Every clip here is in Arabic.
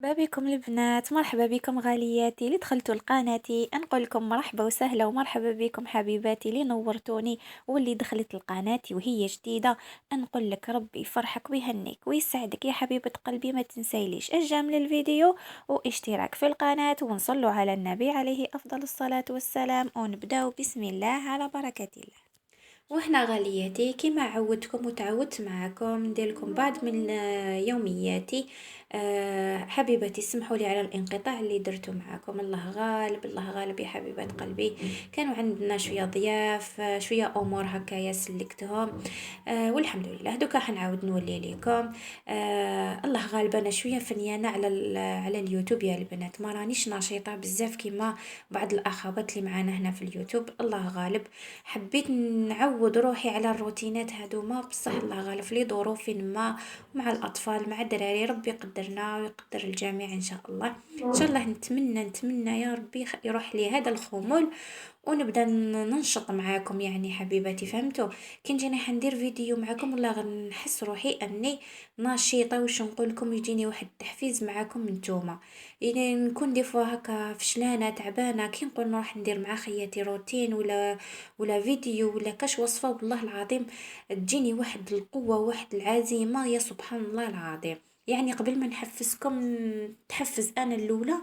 مرحبا بكم البنات، مرحبا بكم غالياتي اللي دخلتوا لقناتي. نقول لكم مرحبا وسهلا ومرحبا بكم حبيباتي اللي نورتوني واللي دخلت لقناتي وهي جديدة. نقول لك ربي يفرحك ويهنيك ويسعدك يا حبيبة قلبي، ما تنسيليش اعجاب للفيديو واشتراك في القناة ونصلوا على النبي عليه أفضل الصلاة والسلام، ونبداو بسم الله على بركة الله. وهنا غالياتي كما عودتكم وتعودت معكم ندير لكم بعض من يومياتي. حبيبتي اسمحوا لي على الانقطاع اللي درته معكم، الله غالب الله غالب يا حبيبات قلبي. كانوا عندنا شويه ضياف، شويه امور هكايا سلكتهم. والحمد لله دوكا حنعاود نولي لكم. الله غالب انا شويه فنيانه على اليوتيوب يا البنات، ما رانيش نشيطه بزاف كيما بعض الاخوات اللي معانا هنا في اليوتيوب. الله غالب حبيت نعود روحي على الروتينات هذوما، بصح الله غالب لي ظروف ما مع الاطفال مع الدراري. ربي يقدرنا ويقدر الجميع ان شاء الله. ان شاء الله نتمنى يا ربي يروح لي هذا الخمول ونبدا ننشط معاكم يعني حبيباتي، فهمتوا؟ كي نجيني حندير فيديو معاكم والله غنحس روحي اني نشيطه، واش نقول لكم يجيني واحد التحفيز معاكم نتوما. يعني نكون دي فوا هكا فشلانه تعبانه كي نقول نروح ندير مع خياتي روتين ولا فيديو ولا كاش وصفه، والله العظيم تجيني واحد القوه واحد العزيمه يا سبحان الله العظيم. يعني قبل ما نحفزكم تحفز انا الاولى،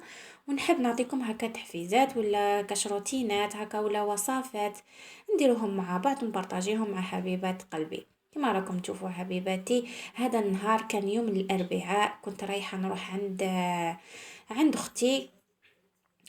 ونحب نعطيكم هكا تحفيزات ولا كاش روتينات هكا ولا وصفات نديروهم مع بعض نبارطاجيهم مع حبيبات قلبي. كما راكم تشوفوا حبيباتي، هذا النهار كان يوم الاربعاء، كنت رايحه نروح عند اختي.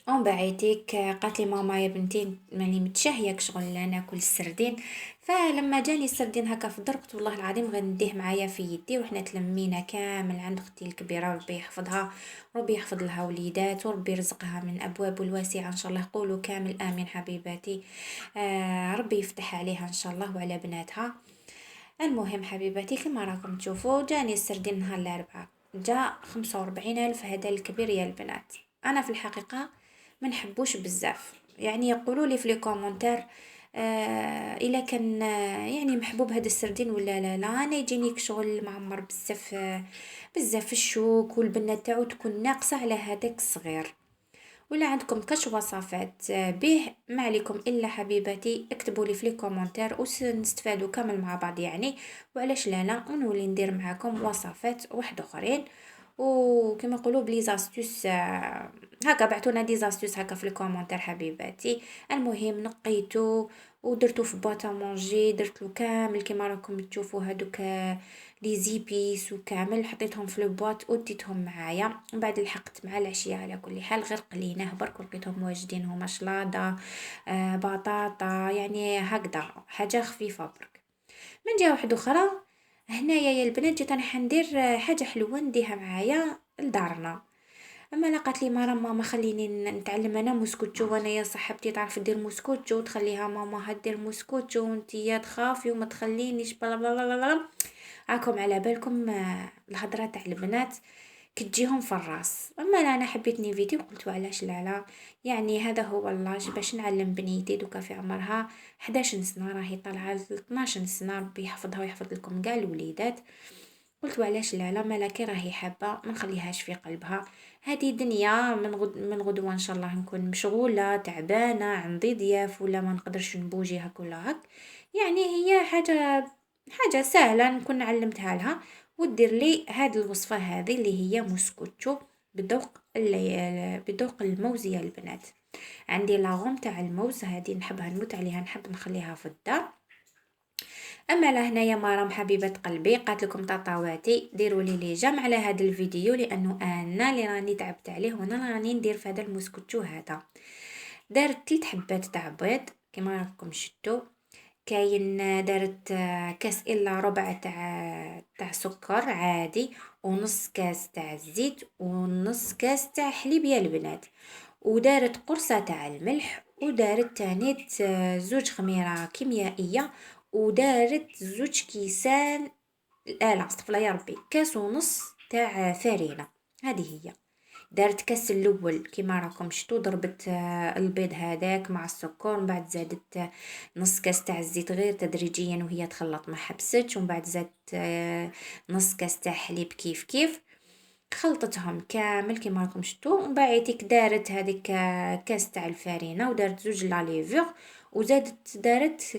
بعيتك قالت لي ماما يا بنتي ماني متشهيه شغل ناكل السردين. فلما جاني السردين هكا في الدرق، والله العظيم غنديه معايا في يدي، وحنا تلمينا كامل عند اختي الكبيره، ربي يحفظها وربي يحفظ لها وليدات وربي يرزقها من ابواب الواسعه ان شاء الله. قولوا كامل امين حبيباتي. ربي يفتح عليها ان شاء الله وعلى بناتها. المهم حبيباتي كما راكم تشوفوا جاني السردين نهار الاربعاء، جاء 45,000 هذا الكبير يا البنات. انا في الحقيقه ما نحبوش بزاف، يعني يقولوا لي في لي كومونتير الا كان يعني محبوب هذا السردين ولا لا. انا يجيني شغل معمر بزاف، بزاف الشوك والبنه تاعو تكون ناقصه على هذاك الصغير. ولا عندكم كاش وصفات به ما عليكم الا حبيباتي اكتبوا لي في لي كومونتير ونستفادوا كامل مع بعض يعني. وعلاش لا ونولي ندير معاكم وصفات واحد اخرين، وكما يقولوا بلي زاستوس. هكا بعثونا دي زاستوس هكا في الكومونتير حبيباتي. المهم نقيتو ودرتو في بواطا مونجي، درتلو كامل كما راكم تشوفوا هادوك لي زيبيس وكامل حطيتهم في البواط وديتهم معايا. من بعد لحقت مع العشيه على كل حال غير قليناه برك ولقيتهم واجدين هما شلاضه، بطاطا، يعني هكذا حاجه خفيفه برك. من جهه واحده اخرى هنايا يا البنات جيت انا حندير حاجه حلوه نديها معايا لدارنا. اما لقات لي ماما خليني نتعلم انا موسكوتشو، وانا يا صاحبتي تعرف دير موسكوتشو تخليها ماما هدير موسكوتشو وانتي تخافي وما تخلينيش بلا بلا بلا بلا. راكم على بالكم الهضره تاع البنات كتجيهم في الراس. اما انا حبيت نيفيتي وقلت علاش لا. يعني هذا هو اللاج باش نعلم بنيتي دوكا في عمرها 11 سنه، راهي طالعه ل 12 سنه، ربي يحفظها ويحفظ لكم كاع الوليدات. قلت علاش لا مالا كي راهي حابه ما نخليهاش في قلبها. هذه دنيا من غدوه ان شاء الله نكون مشغوله تعبانه عندي ضياف ولا ما نقدرش نبوجي هك ولا هك. يعني هي حاجه سهله نكون علمتها لها، ودير لي هذه الوصفه هذه اللي هي موسكوتشو بذوق الموز يا البنات. عندي لاغوم تاع الموز هذه نحبها نموت عليها، نحب نخليها في الدار. اما لهنايا مرام حبيبه قلبي قالت لكم طاطاواتي ديروا لي جام على هذا الفيديو، لانه انا اللي راني تعبت عليه وانا راني ندير في هذا المسكوتشو هذا. دارت 3 حبات تاع بيض كما راكم شفتوا. كاين دارت كاس الا ربع تاع سكر عادي، ونص كاس تاع الزيت، ونص كاس تاع حليب يا البنات. ودارت قرصة تاع الملح، ودارت تانيت 2 خميرة كيميائية، ودارت 2 كيسان لا استغفر الله يا ربي، كاس ونص تاع فرينة. هذه هي. دارت كاس الاول كيما راكم شتو، ضربت البيض هذاك مع السكر، من بعد زادت نص كاس تاع الزيت غير تدريجيا وهي تخلط ما حبستش، ومن بعد زادت نص كاس تاع حليب كيف كيف. خلطتهم كامل كيما راكم شفتوا. ومن بعد دارت هذيك كاس تاع الفرينه، ودارت زوج لا ليفور، وزادت دارت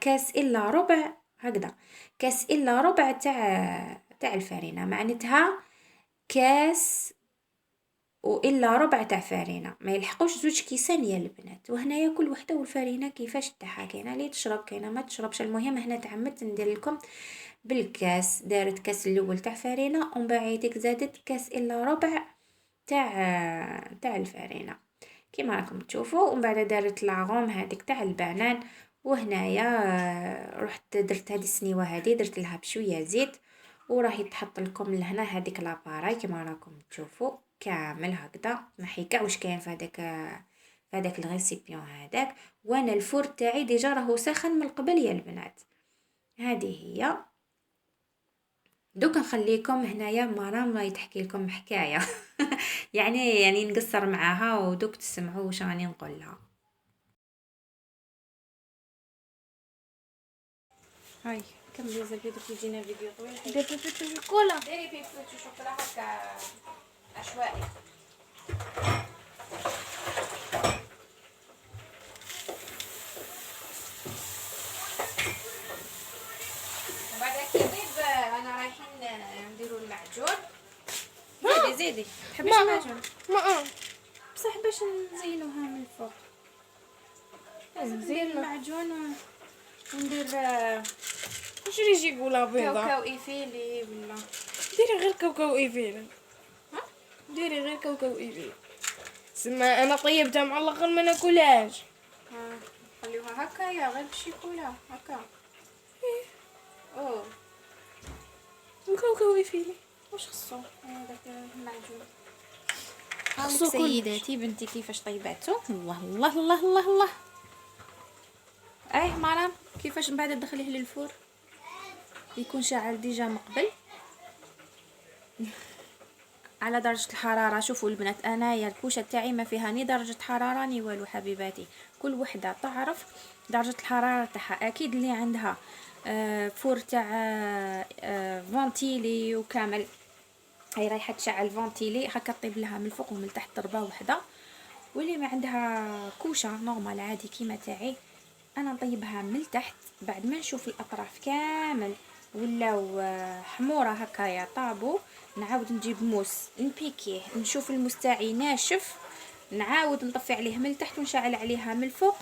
كاس الا ربع هكذا، كاس الا ربع تاع الفرينه، معناتها كاس والا ربع تاع فرينه، ما يلحقوش زوج كيسان يا البنات. وهنايا كل وحده والفرينه كيفاش تاعها، كاينه اللي تشرب كاينه ما تشربش. المهم هنا تعمدت ندير لكم بالكاس. دارت كاس الاول تاع فرينه، ومن بعد زادت كاس الا ربع تاع الفرينه كيما راكم تشوفوا. ومن بعد دارت لاغوم هذيك تاع البنان. وهنايا رحت درت هذه السنيوه هذه درت لها بشويه زيت، وراهي تحط لكم لهنا هذيك لاباراي كيما راكم تشوفوا كامل هكذا. نحي كاع واش كاين في هذاك الغيسيبيون هذاك. وانا الفور تاعي ديجا راهو ساخن من قبل يا البنات. هذه هي. دوك نخليكم هنايا مرام راهي تحكي لكم حكايه يعني نقصر معاها ودوك تسمعوا واش راني نقول لها. هاي كملي زبيدو في جينا فيديو طويل. دير بيبي شوكولا. ديري بيبي شوكولا هكا عشوائي. وبعد كيطيب انا رايحين نديروا المعجون. زيدي تحبيش المعجون ما بصح باش نزينوها من الفوق. لازم ندير المعجون وندير شري شوكولا بيضاء. كاوكاو ايفيلي ولا ديري غير كاوكاو ايفيل. ها. ديري غير كاوكاو ايفيل. سما انا طيبتها مع الاخر ما ناكلهاش. خليوها هكايا غير بالشيكولا هكا. اوه كاوكاو ايفيل واش خصو هذاك المعجون. خصو هاوليك كل سيداتي بنتي كيفاش طيباتو. الله الله الله الله الله. مرام كيفاش من بعد تدخليه للفور يكون شاعل ديجا من قبل على درجة الحرارة. شوفوا البنات انايا الكوشة تاعي ما فيها ني درجة حرارة ني والو حبيباتي. كل وحدة تعرف درجة الحرارة تاعها. اكيد اللي عندها فور تاع فونتيلي وكامل هي رايحه تشعل فونتيلي هكا طيب لها من الفوق ومن تحت ضربه وحده. واللي ما عندها كوشه نورمال عادي كيما تاعي انا نطيبها من تحت. بعد ما نشوف الاطراف كامل ولاو حموره هكايا طابو، نعاود نجيب موس نبيكيه، نشوف الموس تاعي ناشف، نعاود نطفي عليه من تحت ونشعل عليها من الفوق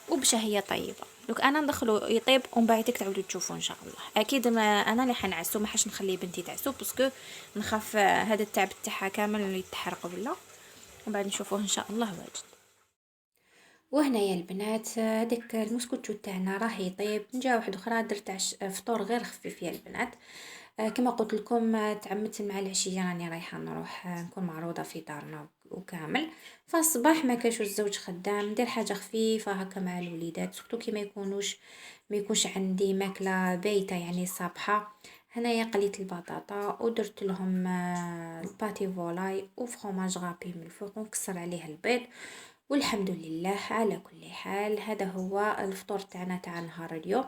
وبشا هي طيبه. دوك انا ندخلو يطيب ومن بعد تعاودوا تشوفوا ان شاء الله. اكيد ما انا اللي حنعسو ما حش نخلي بنتي تعسو باسكو نخاف هذا التعب تاعها كامل اللي يتحرق ولا. ومن بعد نشوفوه ان شاء الله واجد. وهنا يا البنات هذاك المسكوتشو تاعنا راه يطيب. نجا واحد اخرى درت فطور غير خفيف يا البنات. كما قلت لكم تعمدت مع العشيه راني رايحه نروح نكون معروضه في دارنا وكامل. فالصباح ما كاش الزوج خدام ندير حاجه خفيفه هكا مع الوليدات سورتو كي ما يكونش عندي ماكله بايته يعني صبحه. هنايا قليت البطاطا ودرت لهم الباتي فولاي وفرomاج غابي من الفوق ونكسر عليه البيض. والحمد لله على كل حال هذا هو الفطور تاعنا تاع نهار اليوم.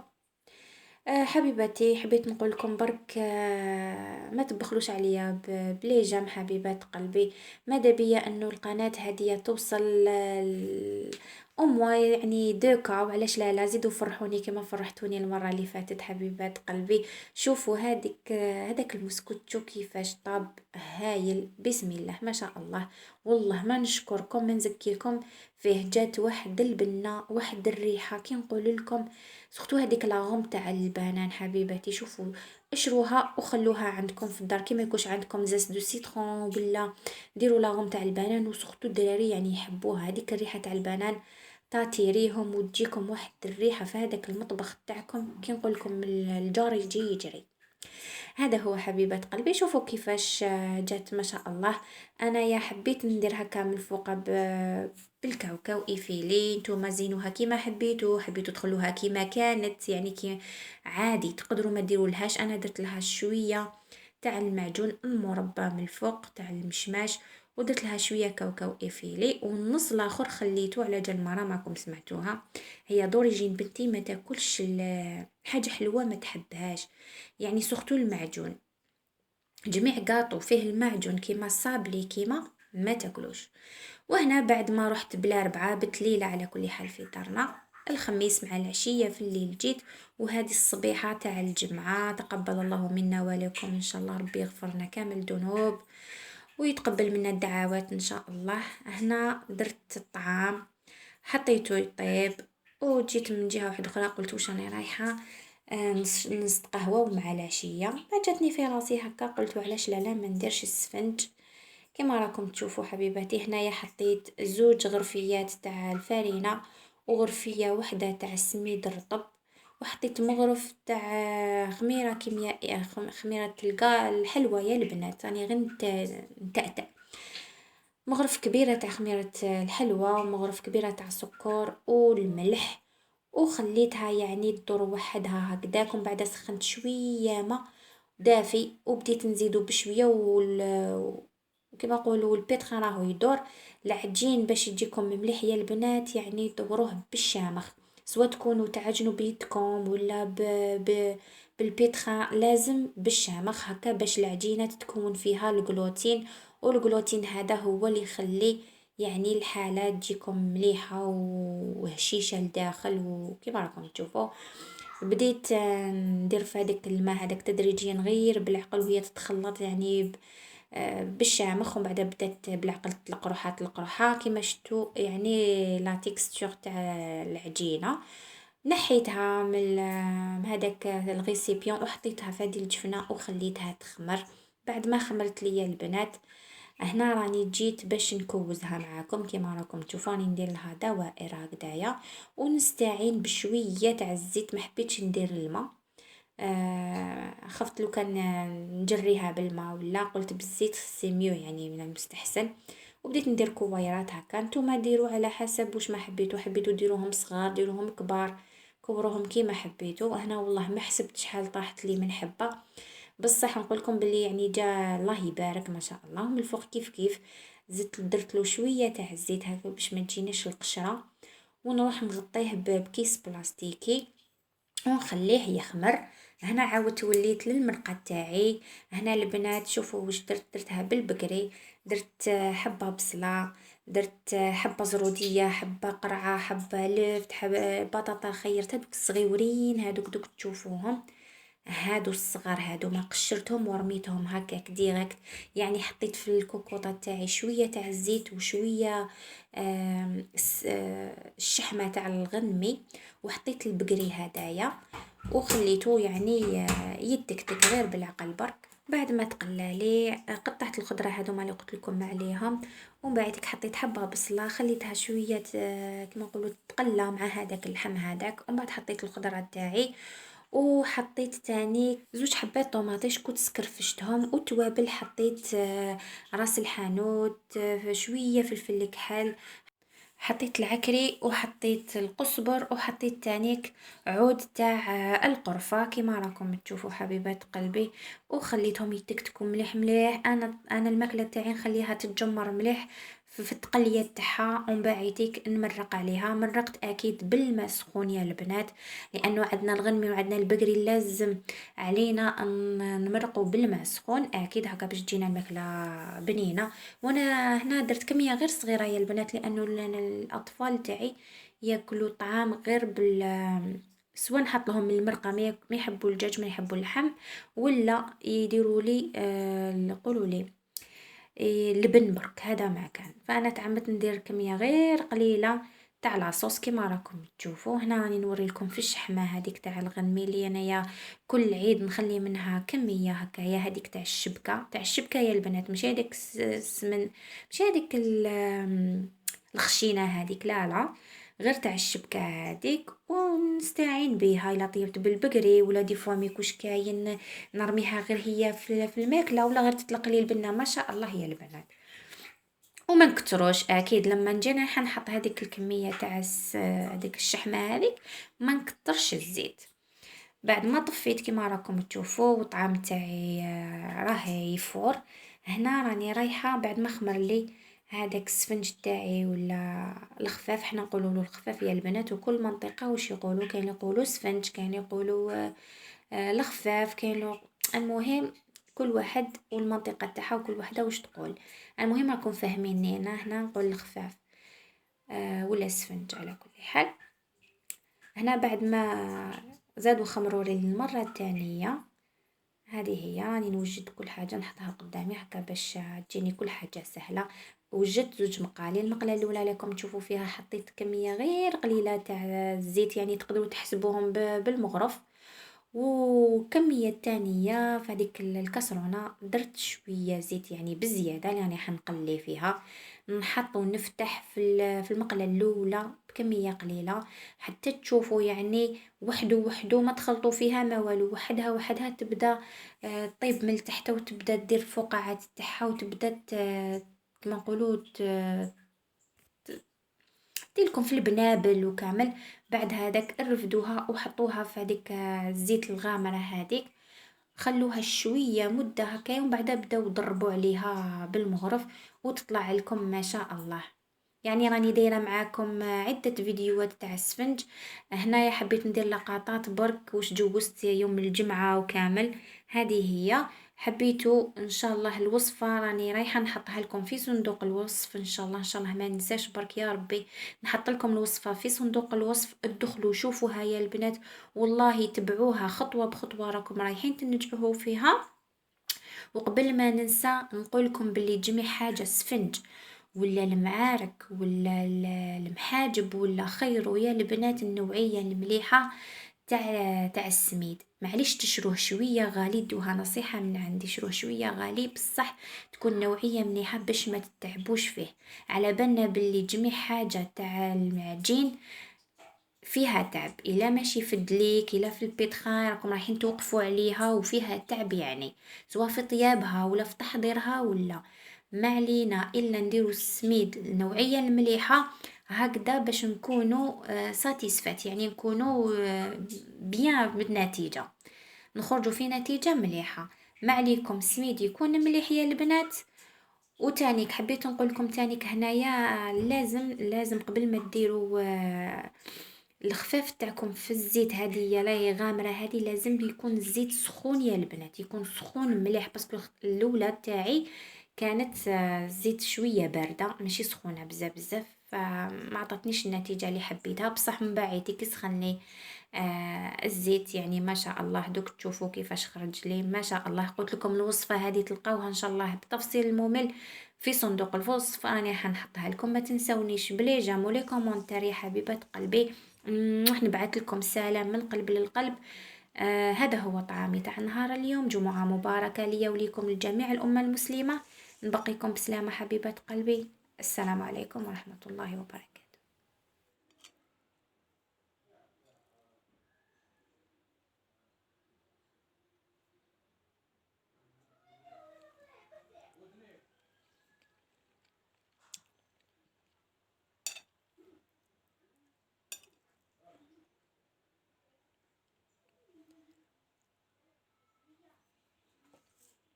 حبيباتي حبيت نقول لكم برك ما تبخلوش عليا بلي جام حبيبات قلبي. ماذا بيا انه القناه هذه توصل اموا يعني دوكا وعلاش لا زيدوا فرحوني كما فرحتوني المره اللي فاتت حبيبات قلبي. شوفوا هذاك المسكوتشو كيفاش طاب هايل بسم الله ما شاء الله. والله ما نشكركم ما نزكيكم فيه. جات واحد البنه واحد الريحه كي نقول لكم سورتو هذيك لاغوم تاع البنان حبيباتي. شوفوا اشروها وخلوها عندكم في الدار كي ما يكونش عندكم زاز دو سيترون ولا ديروا لاغوم تاع البنان. وسورتو الدراري يعني يحبوها هذيك الريحه تاع البنان تاتيريهم وتجيكم واحد الريحه في هذاك المطبخ تاعكم كي نقول لكم الجار يجري. هذا هو حبيبات قلبي. شوفوا كيفاش جات ما شاء الله. انا يا حبيت ندير هكا من الفوق بالكاوكاو ايفيلي. نتوما زينوها كيما حبيتوا تخلوها كيما كانت يعني كي عادي تقدروا ما ديروا لهاش. انا درت لها شويه تاع المعجون المربى من الفوق تاع المشماش ودرت لها شويه كاوكاو ايفيلي والنص الاخر خليته على جال مرة ماكم سمعتوها. هي دوريجين بنتي ما تاكلش حاجه حلوه ما تحبهاش يعني سورتو المعجون. جميع قاطو فيه المعجون كيما الصابلي كيما ما تاكلوش. وهنا بعد ما رحت بلا ربعة بتليلة على كل حال في دارنا، الخميس مع العشية في الليل جيت، وهذه الصبيحة تاع الجمعة تقبل الله منا ولكم ان شاء الله، ربي يغفرنا كامل الذنوب ويتقبل منا الدعوات ان شاء الله. هنا درت الطعام حطيته يطيب، وجيت من جهة واحدة اخرى قلت واش راني رايحة نص قهوة مع العشية، ما جاتني في راسي هكا قلت علاش لا ما نديرش السفنج. كما راكم تشوفوا حبيباتي هنايا حطيت زوج غرفيات تاع الفارينة وغرفية وحدة تاع السميد الرطب، وحطيت مغرف تاع خميرة كيميائية، خميرة الحلوى يا البنات راني غير نتأتأ. مغرف كبيرة تاع خميرة الحلوى ومغرف كبيرة تاع سكر والملح، وخليتها يعني تدور وحدها هكذاك. ومن بعد سخنت شويه ماء دافي وبديت نزيدو بشويه وكما نقولوا البيتخ راهو يدور العجين باش يجيكم مليح يا البنات، يعني دوروه بالشامخ، سواء تكونوا تعجنوا بيدكم ولا بالبيتخا، لازم بالشامخ هكا باش العجينه تكون فيها الجلوتين، والجلوتين هذا هو اللي يخلي يعني الحالة تجيكم مليحة وهشيشة لداخل. وكما راكم تشوفوا بديت ندير في هذاك الماء هذاك تدريجيا غير بالعقل وهي تتخلط يعني بالشامخ، ومن بعد بدات بالعقل تطلق روحها تطلق روحها كما شفتوا يعني لا تيكستور تاع العجينه. نحيتها من هذاك الغيسيبيون وحطيتها في هذه الجفنه وخليتها تخمر. بعد ما خمرت ليا البنات هنا راني جيت باش نكوزها معاكم، كما راكم تشوفوني ندير لها دوائر هكذايا، ونستعين بشويه تاع الزيت، ما حبيتش ندير الماء. خفت لو كان نجريها بالماء ولا قلت بالزيت سيميو يعني من المستحسن. وبديت ندير كويرات هكا، نتوما ديروا على حسب واش ما حبيتوا ديروهم صغار ديروهم كبار، كبروهم كيما حبيتوا. هنا والله ما حسبت شحال طاحت لي من حبه، بصح نقول لكم بلي يعني جا الله يبارك ما شاء الله. من الفوق كيف زدت درت له شويه تاع الزيت هكا باش ما تجيناش القشره، ونروح نغطيه بكيس بلاستيكي ونخليه يخمر. هنا عاودت وليت للمرقه تاعي. هنا البنات شوفوا واش درتها بالبقري، درت حبه بصله، درت حبه زروديه، حبه قرعه، حبه لفت، حبه بطاطا خيرت هذوك الصغيورين هذوك تشوفوهم، هادو الصغار هادو ما قشرتهم ورميتهم هكاك ديريكت. يعني حطيت في الكوكوطه تاعي شويه تاع الزيت وشويه الشحمه تاع الغنمي، وحطيت البقري هدايا وخليته يعني يتكتك غير بالعقل برك. بعد ما تقلالي قطعت الخضره هذوما اللي قلت لكم عليهم، ومن بعد حطيت حبه بصله خليتها شويه كما نقولوا تقلى مع هذاك اللحم هذاك. ومن بعد حطيت الخضره تاعي وحطيت تاني زوج حبات طوماطيش كنت سكرفشتهم، وتوابل حطيت راس الحانوت، شويه فلفل كحل، حطيت العكري وحطيت القزبر وحطيت تانيك عود تاع القرفة كما راكم تشوفوا حبيبات قلبي، وخليتهم يتكتكوا مليح مليح. انا الماكله تاعي نخليها تتجمر مليح في التقليه تاعها، ومن بعديك نمرق عليها. مرقت اكيد بالماء سخون يا البنات، لانه عندنا الغنمي وعندنا البقري لازم علينا ان نمرقوا بالماء سخون اكيد هكا باش تجينا الماكله بنينه. وانا هنا درت كميه غير صغيره يا البنات، لانه الاطفال تاعي ياكلوا طعام غير سواء نحط لهم المرقه ما يحبوا الدجاج ما يحبوا اللحم، ولا يديروا لي يقولوا لي لبن برك هذا ما كان. فانا تعمدت ندير كميه غير قليله تاع لاصوص كما راكم تشوفوا. هنا راني نوري لكم في الشحمه هذيك تاع الغنمي اللي انايا كل عيد نخلي منها كميه هكايا، هذيك تاع الشبكه يا البنات، مش هذيك السمن، مش هذيك الخشينه هذيك، لا غير تاع الشبكه هذيك. ونستعين بها الا طيبت بالبقري ولا دي فوا ميكوش كاين نرميها غير هي في الماكله، ولا غير تطلق لي البنه ما شاء الله يا البنات. وما نكتروش اكيد لما نجي حنحط هذيك الكميه تاع هذيك الشحمه هذيك ما نكترش الزيت. بعد ما طفيت كما راكم تشوفوا والطعام تاعي راه يفور، هنا راني رايحه بعد ما خمر لي هذاك السفنج تاعي ولا الخفاف، حنا نقولوا له الخفاف يا البنات، وكل منطقه واش يقولوا، كاين يقولوا سفنج، كاين يقولوا الخفاف، كاين المهم كل واحد والمنطقة تاعها وكل وحدة واش تقول. المهم راكم فاهميني، انا هنا نقول الخفاف ولا السفنج على كل حال. هنا بعد ما زادوا خمرولي للمرة الثانية، هذه هي راني نوجد كل حاجة نحطها قدامي هكا باش تجيني كل حاجة سهلة. وجدت زوج مقالي، المقلة الأولى لكم تشوفوا فيها حطيت كمية غير قليلة تاع الزيت، يعني تقدروا تحسبوهم بالمغرف. وكمية الثانية في هذيك الكسرونة درت شوية زيت يعني بزيادة، يعني حنقلي فيها نحط ونفتح في المقلة الأولى بكمية قليلة حتى تشوفوا يعني وحدو وحدو ما تخلطوا فيها ما والو، وحدها وحدها تبدا طيب من تحت وتبدا دير فقاعات تاعها وتبدا كما نقولوا ديلكم في البنابل وكامل. بعد هذاك رفدوها وحطوها في هذيك الزيت الغامرة هذيك، خلوها شوية مدة هكايا ومن بعدها بداو ضربوا عليها بالمغرف وتطلع لكم ما شاء الله. يعني راني دايره معاكم عده فيديوهات تاع السفنج. هنايا حبيت ندير لقطات برك واش جوزت يوم الجمعه وكامل. هذه هي حبيتو ان شاء الله الوصفه راني رايحه نحطها لكم في صندوق الوصف ان شاء الله، ان شاء الله ما ننساش برك يا ربي نحط لكم الوصفه في صندوق الوصف، ادخلوا شوفوها يا البنات والله تبعوها خطوه بخطوه راكم رايحين تنجحوا فيها. وقبل ما ننسى نقول لكم باللي جميع حاجه سفنج ولا المعارك ولا المحاجب ولا خيروا يا البنات النوعيه المليحه تاع السميد. معليش تشروه شويه غالي، دوها نصيحه من عندي، شروه شويه غالي بصح تكون نوعيه مليحه باش ما تتعبوش فيه. على بالنا باللي جميع حاجه تاع المعجين فيها تعب، الا ماشي في الدليك الا في البيتخان راكم رايحين توقفوا عليها وفيها تعب، يعني سواء في طيابها ولا في تحضيرها ولا ما علينا الا نديروا السميد النوعيه المليحه هكذا باش نكونوا ساتيسفات، يعني نكونوا بيان بالنتيجه، نخرجوا في نتيجه مليحه. ما عليكم سميد يكون مليح يا البنات. وتانيك حبيت نقول لكم تانيك هنايا لازم قبل ما ديروا الخفاف تاعكم في الزيت هذه لا غامره هذه لازم يكون الزيت سخون يا البنات، يكون سخون مليح باسكو الاولى تاعي كانت زيت شويه بارده ماشي سخونه بزاف بزاف، فما عطتنيش النتيجه اللي حبيتها. بصح من بعد كيسخني الزيت يعني ما شاء الله دوك تشوفوا كيفاش خرج لي ما شاء الله. قلت لكم الوصفه هذه تلقاوها ان شاء الله بالتفصيل الممل في صندوق الوصف، راني حنحطها لكم. ما تنسونيش بلي جام ولي كومونتير يا حبيبات قلبي، نبعث لكم سلام من قلب للقلب. هذا هو طعامي تاع نهار اليوم. جمعة مباركة لي وليكم لجميع الأمة المسلمة. نبقيكم بسلامة حبيبات قلبي. السلام عليكم ورحمة الله وبركاته.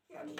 يعني